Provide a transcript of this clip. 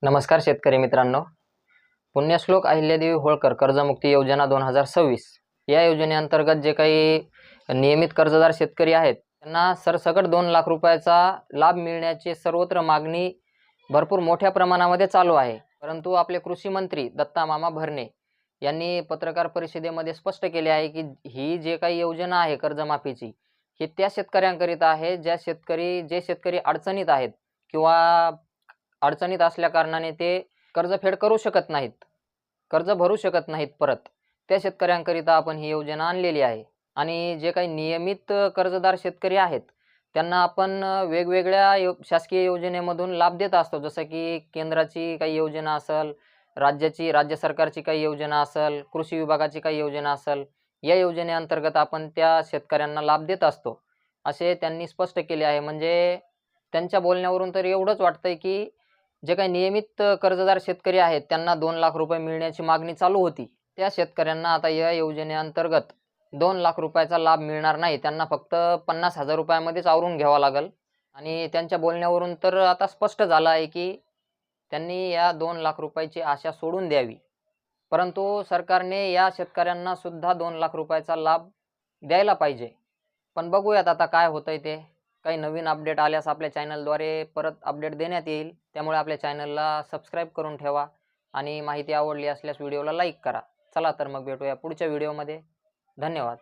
नमस्कार शेतकरी मित्रांनो. पुण्यश्लोक अहिल्यादेवी होळकर कर्जमुक्ती योजना 2026 या योजनेअंतर्गत जे काही नियमित कर्जदार शेतकरी आहेत त्यांना सरसकट 2 लाख रुपयाचा लाभ मिळण्याची सर्वत्र मागणी भरपूर मोठ्या प्रमाणामध्ये चालू आहे. परंतु आपले कृषी मंत्री दत्ता मामा भरणे यांनी पत्रकार परिषदेमध्ये स्पष्ट केले आहे की ही जे काही योजना आहे कर्जमाफीची ही त्या शेतकऱ्यांकरिता आहे जे शेतकरी अडचणीत आहेत किंवा अडचणीत असल्या कारणाने ते कर्जफेड करू शकत नाहीत, कर्ज भरू शकत नाहीत परत. त्या शेतकऱ्यांकरिता आपण ही योजना आणलेली आहे. आणि जे काही नियमित कर्जदार शेतकरी आहेत त्यांना आपण वेगवेगळ्या शासकीय योजनेमधून लाभ देत असतो. जसं की केंद्राची काही योजना असेल, राज्य सरकारची काही योजना असेल, कृषी विभागाची काही योजना असेल, या योजनेअंतर्गत आपण त्या शेतकऱ्यांना लाभ देत असतो, असे त्यांनी स्पष्ट केले आहे. म्हणजे त्यांच्या बोलण्यावरून तर एवढंच वाटतंय की जे काही नियमित कर्जदार शेतकरी आहेत त्यांना 2 लाख रुपये मिळण्याची मागणी चालू होती. त्या शेतकऱ्यांना आता या योजनेअंतर्गत 2 लाख रुपयाचा लाभ मिळणार नाही. त्यांना फक्त 50,000 रुपयामध्येच आवरून घ्यावा लागेल. आणि त्यांच्या बोलण्यावरून तर आता स्पष्ट झालं आहे की त्यांनी या 2 लाख रुपयाची आशा सोडून द्यावी. परंतु सरकारने या शेतकऱ्यांना सुद्धा 2 लाख रुपयाचा लाभ द्यायला पाहिजे. पण बघूयात आता काय होतंय ते. काही नवीन अपडेट आल्यास आपल्या चॅनलद्वारे परत अपडेट देण्यात येईल. त्यामुळे आपल्या चॅनलला सबस्क्राईब करून ठेवा आणि माहिती आवडली असल्यास व्हिडिओला लाईक करा. चला तर मग भेटूया पुढच्या व्हिडिओमध्ये. धन्यवाद.